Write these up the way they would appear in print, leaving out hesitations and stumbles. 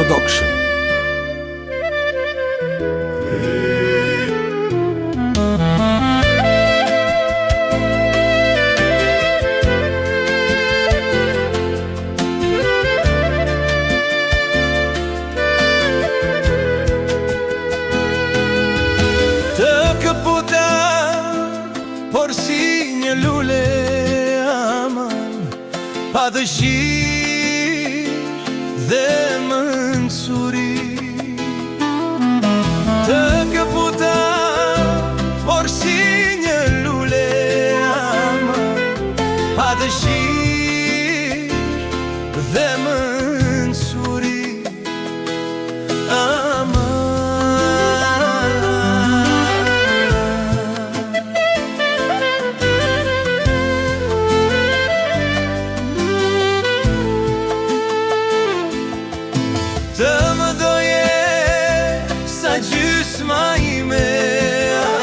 Production. Të këputa, por si një lule aman, pa dëshirë dhe mënsuri. Të këputa, por si një lule aman, pa dëshirë dhe mënsuri. Të më doje sa gjysma ime,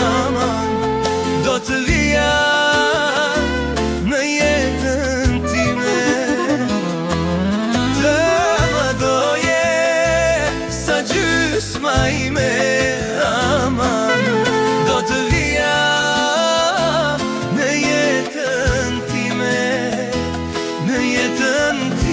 aman, do të vija në jetën time. Të më doje sa gjysma ime, aman, do të vija në jetën time, në jetën time.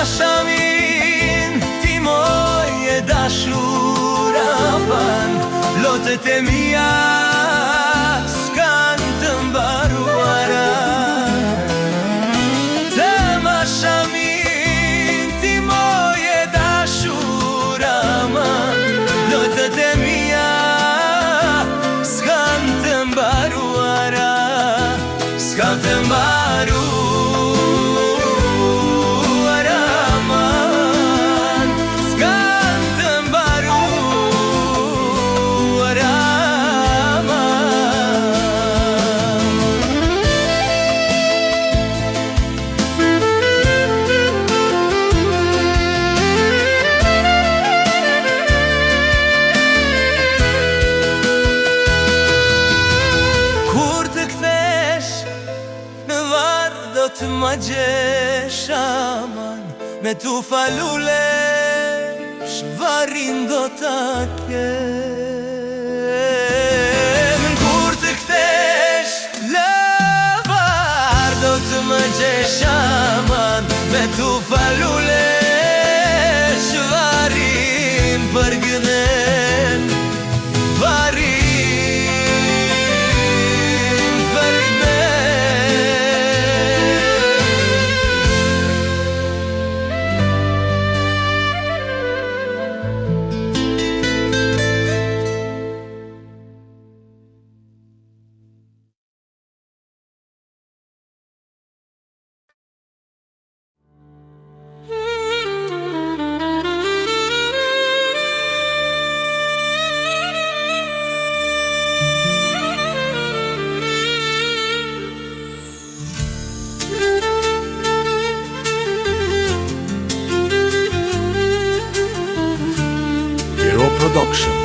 Shamin ti moje dashura pan, lotët e mia s'kan të mbaruara. Të ma shamin ti moje dashura man, lotët e mia s'kan të mbaruara, s'kan të mbaruara. Do të ma gjesh aman, me tu falulesh, varin do t'a kem. Kur të kthesh lëvar, do të ma gjesh aman, me tu falulesh, varin për gënen, varin. Production.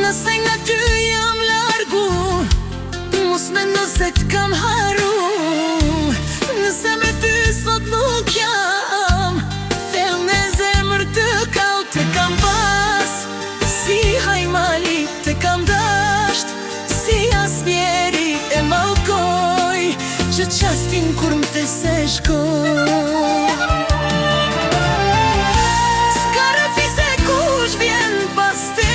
Nëse nga ty jam largu, mos mendo se t'kam haru. Nëse me ty sot nuk jam, them në zemër të kau të kam pas. Si hajmali të kam dasht, si asnjeri e malkoj, që qastin kur më të se shkoj. S'ka rëfi se kush vjen pas te,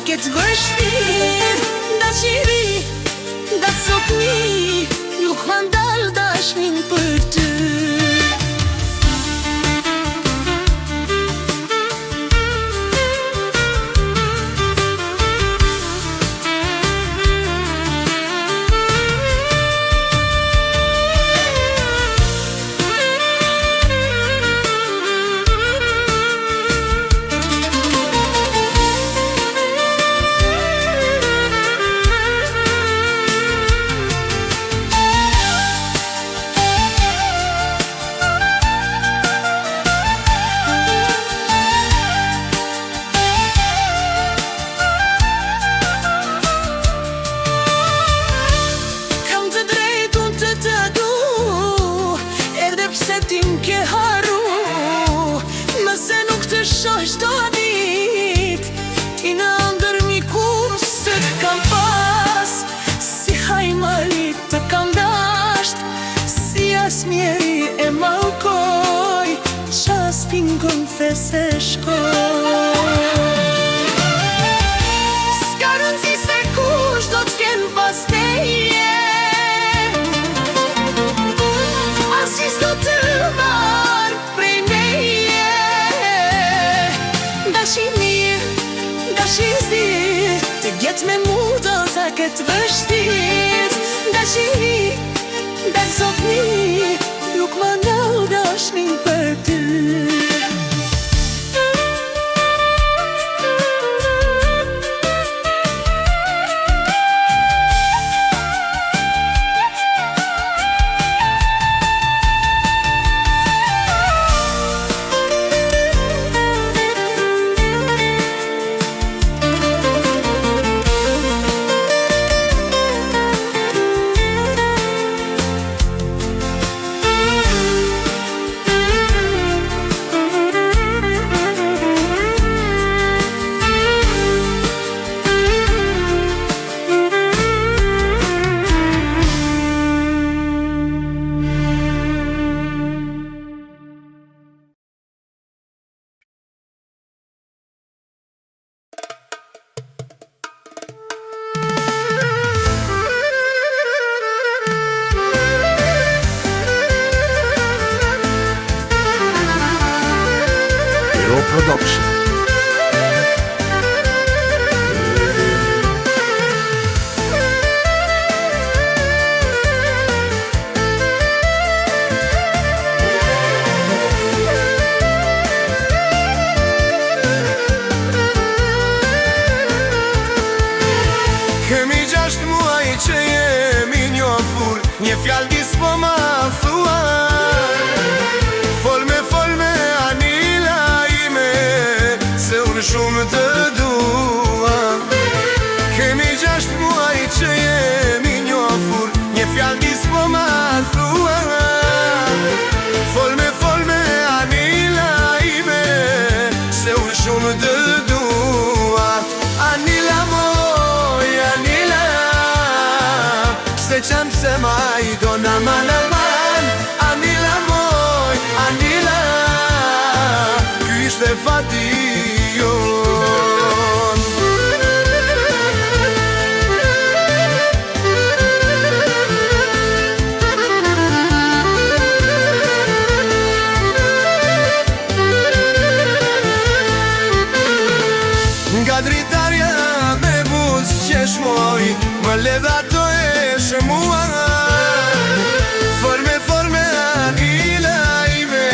këtë vështir. Dashiri, da sotni, nuk ma ndal dashnin për ty. Shosh do dit, ti në ndërmi kur se të kam pas, si hajmarit të kam dasht, si as mjeri e malkoj, qas pingon these shkoj. S'ka rëndësi se kush do t'ken pas teje, as qis do të marrë prej meje. Dashizi, të gjetë me mu do sa këtë vështir. Dashiri, da sotni, nuk ma ndal dashnin për ty. Production. Kemi 6 muaj që jemi njofur, një fjallë dis po ma thua. Fol me Anila ime, se unë shumë të dua. Kemi 6 muaj që jemi njofur, një fjallë dis po ma thua. Fol me Anila ime, se unë shumë të dua. Anila moj, Anila, se qam se maj do naman aman. Anila moj, Anila, ky ishte fati jon. Nga dritarja me buz qesh moj, më ledha to e shëmua. Forme Anila ime,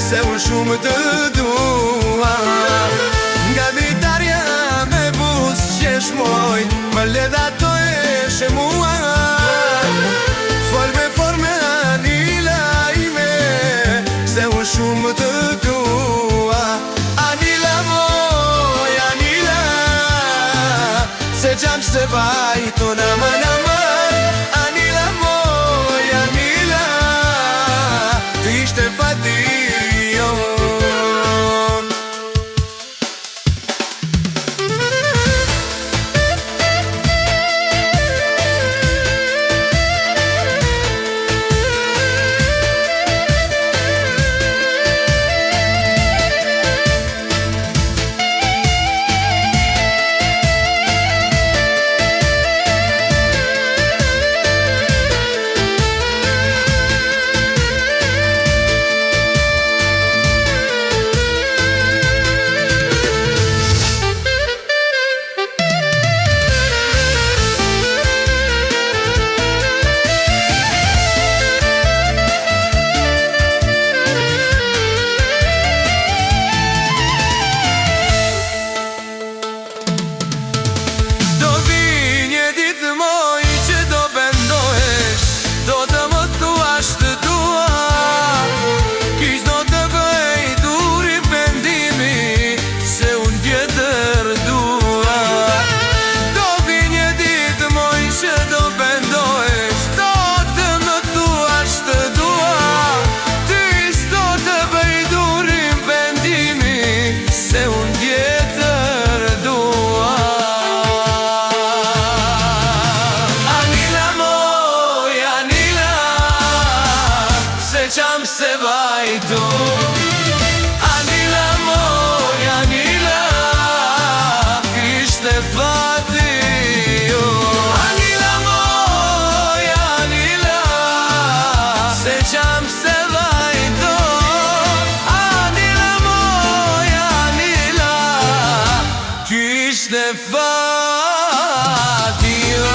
se unë shumë të dua. Nga dritarja me buz qesh moj, më ledha to e shëmua. Forme Anila ime, se unë shumë të dua. Anila moj, Anila, se qam se bajto naman aman. Anila moj, Anila, ty ishte fati jon. qam se vajto. Anila moj, Anila, ishte fati jo. Anila moj, Anila, se qam se vajto. Anila moj, Anila, ishte fati jo.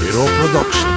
Hero Production.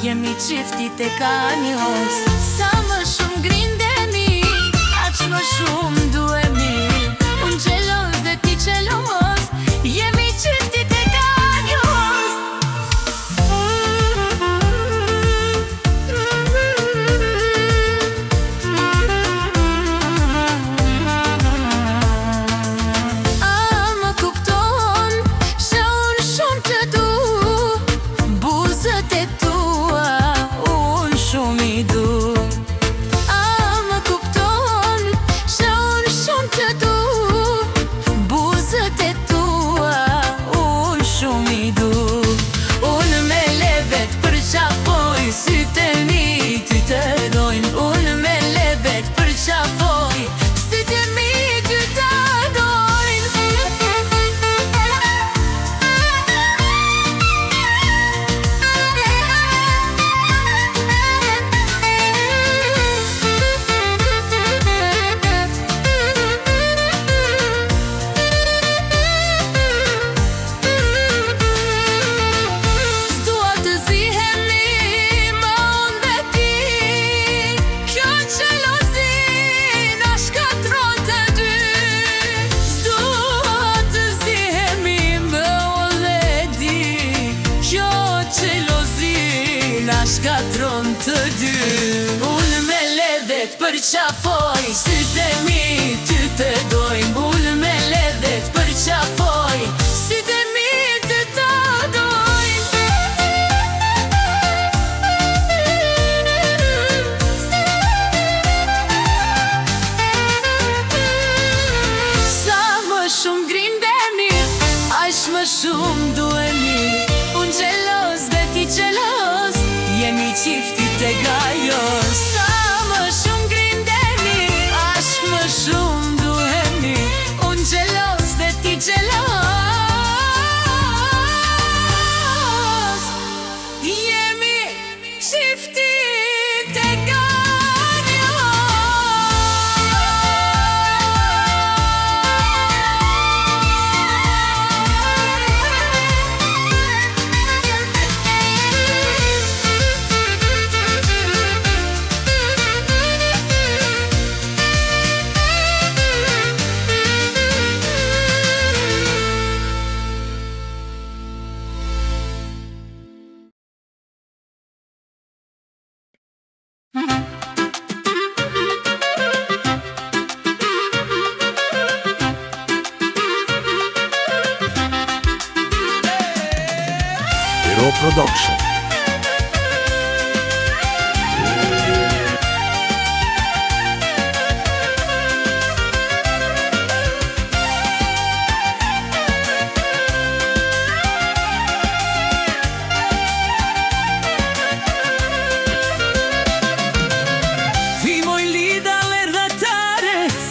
Jemi qiftit e kanjos. Sa më shumë grindeni, aq më shumë duhemi. Unë gjelos dhe ti gjelos, jemi qiftit e kanjos. A më kupton, se unë shumë të du, buzët e tu shumë i du. A më kupton, se unë shumë të du, buzët e tua unë shumë i du. Unë me levet për qafoj, sytë e mi ty të dojnë. Unë me levet për qafoj, sytë e mi ty të dojnë. Shkatron të dy. Unë me ledhet për qafoj, sytë e mi ty të dojnë. Unë me ledhet për qafoj, sytë e mi ty të dojnë. Sa më shumë grindeni, aq më shumë duhemi. Unë gjelos dhe ti gjelos, jemi qiftit e gajos. Sa më shumë grindeni, aq më shumë duhemi. Unë gjelos dhe ti gjelos, jemi qiftit e Hero Production.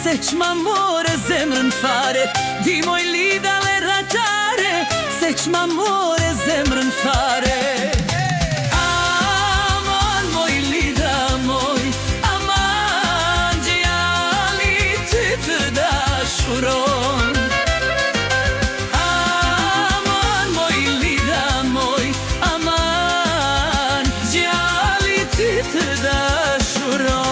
se q'ma more zemrën fare. Di moj lida le ratare, se q'ma more zemrën fare. Aman moj lida moj, aman gjali dashuron. Aman moj lida moj, aman djali ti të dashuron.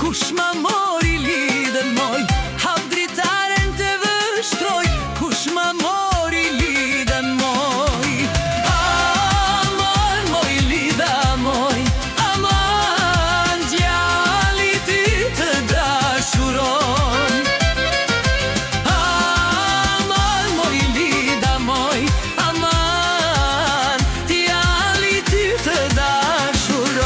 Kush ma mori lidhen moj, hap dritaren të vështroj. Kush ma mori lidhen moj, aman moj lida moj, aman djali ti të dashuron. Aman moj lida moj, aman djali ti të dashuron.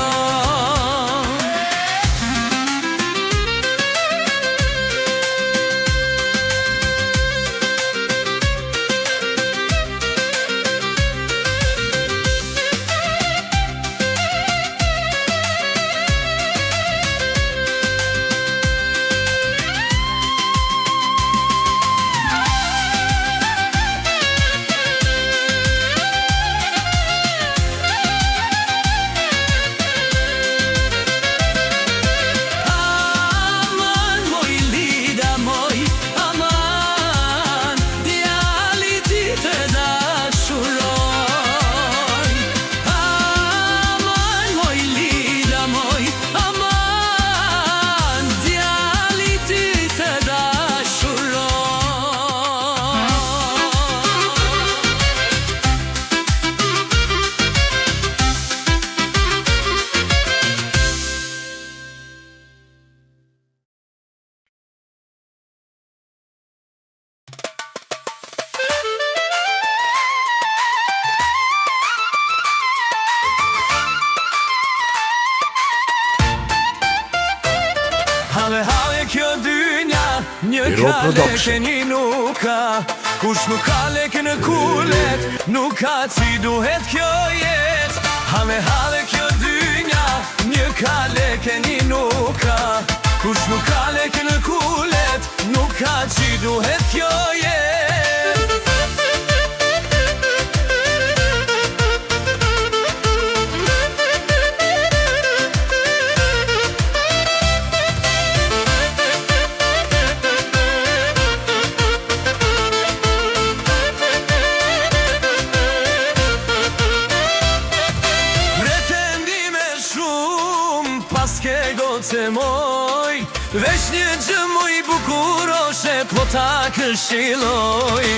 Hale kjo dynja, një Hero ka Production. leke një nuk ka. Kush nuk ka leke në kulet, nuk ka si duhet kjo jet. Hale kjo dynja, një ka leke një nuk ka. Kush nuk ka leke në kulet, nuk ka si duhet kjo jet. Paske goce moj, veç një gjë moj bukuroshe, po ta këshiloj.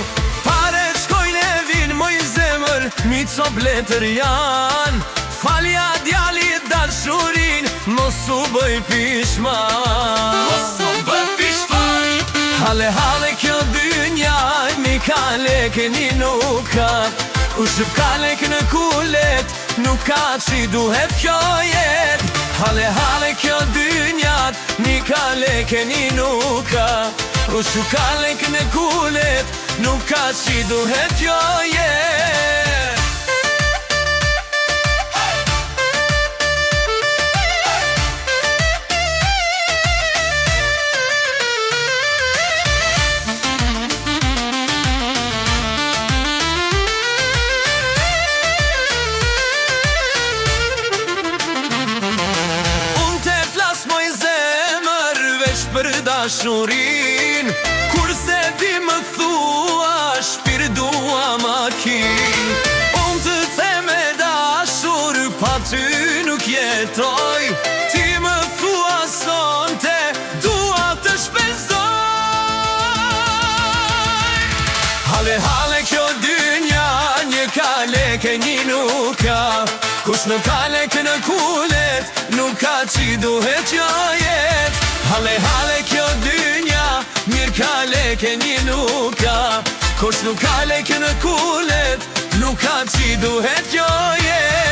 Pare shkojnë e vinë moj zemër, mi co bletër janë. Falja djalit dashurin, mos u bëj pishman. Mos u bëj pishman. Hale kjo dynja, mi ka leke një nuk ka. U shëp ka leke në kulet, nuk ka që duhet kjo jet. Hale kjo dynjat, një ka leke një nuk ka. U shëp ka leke në kulet, nuk ka që duhet kjo jet. Për dashurin, kurse ti më thua, shpirë dua makin. Unë të the me dashur, pa ty nuk jetoj. Ti më thua sonte, dua të shpenzoj. Hale kjo dynja, një ka leke një nuk ka. Kush nuk ka leke në kulet, nuk ka që duhet që jet. Hale kjo dynja, mirë ka leke një nuk ka. Kush nuk ka leke në kulet, nuk ka që duhet që jet.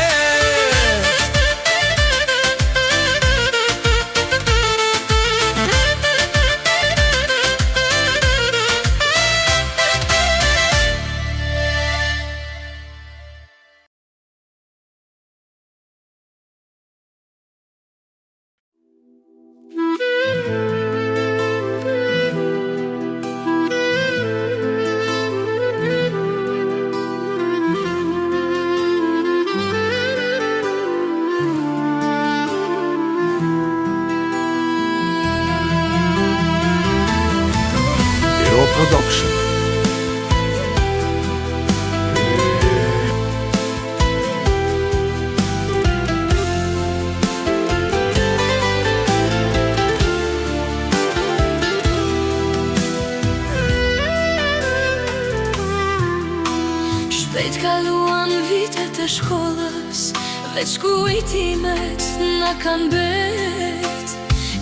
Veç kujtimet na kanë bet.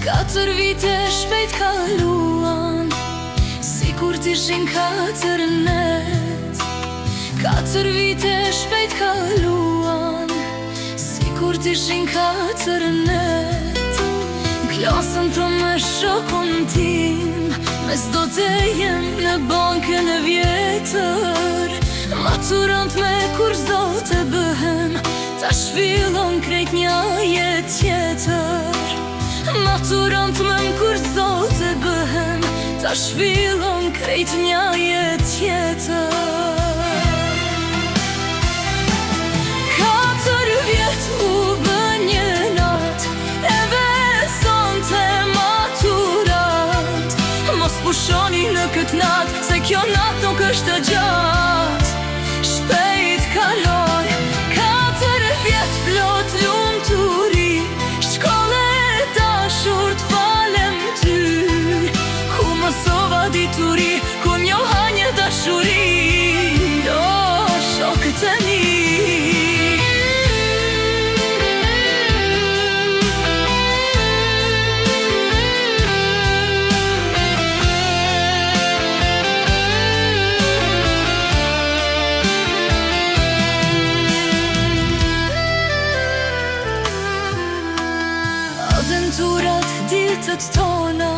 4 vite shpejt kaluan, si kur t'ishin 4 net. 4 vite shpejt kaluan, si kur t'ishin 4 net. Klasën të me shokun tim, me s'do të jem në bankën e vjetër. Maturant me kur s'do të bëhem, ta shfillon krejt një jet tjetër. Maturant me kur s'do të bëhem, ta shfillon krejt një jet tjetër. 4 vjet u bën një nat, e besonte maturant. Mos pushoni në këtë nat, se kjo nat nuk është e gjatë. Shpejt kaloj, 4 vjet plot lumturi. Shkolle e dashur t'falem ty, ku mësova dituri, ku njoha një dashuri. O, shokët e mi. Aventurat, ditët tona,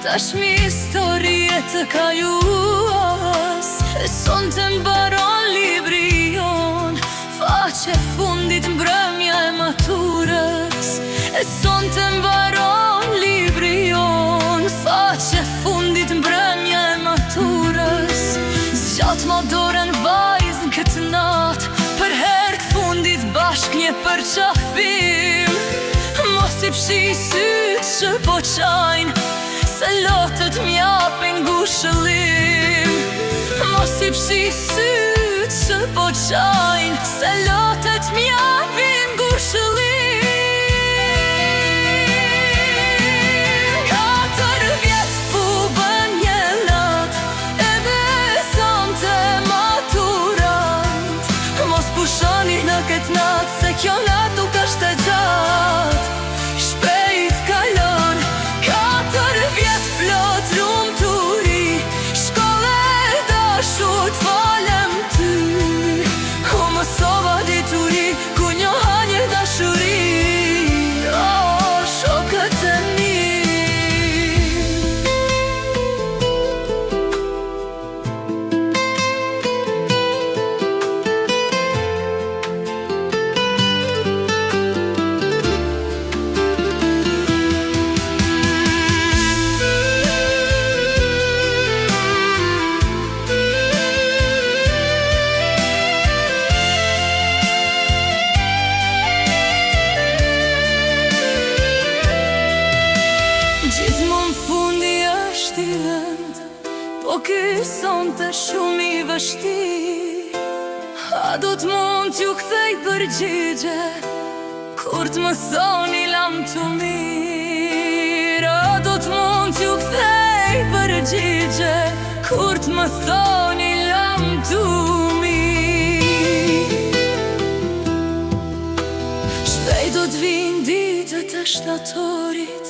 tashmi historie të kaluas. E son të mbaron libri jon, faqe fundit mbrëmja e maturës. E son të mbaron libri jon, faqe fundit mbrëmja e maturës. Zgjat ma dorën vajz në këtë nat, për herë fundit bashk një përqafim. Mos i fshi sytë që po qajnë, se lotët m'japin ngushëllim. Mos i fshi sytë që po qajnë, se lotët m'japin ngushëllim. 4 vjet u bën një nat, e besonte maturant. Mos pushoni në këtë nat, se kjo nat nuk është e gjatë. Shpejt kalon, 4 vjet plot lumturi. Shkolle e dashur t'falem ty, ku mësova dituri, ku njoha një dashuri. O, shokët e mi. Gjithmon fundi është i vend, po ky sonte shumë i vështirë. A do t'mund t'ju kthej përgjigje, kur t'më thoni lam të mirë. A do t'mund t'ju kthej përgjigje, kur t'më thoni lam të mirë. Shpejt do t'vin ditët e shtatorit,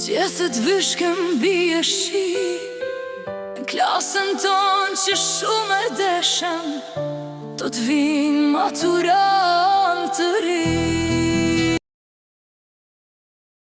gjesët vyshkëm bie shi. Klasën ton që shumë e deshem, do t'vin maturant të ri.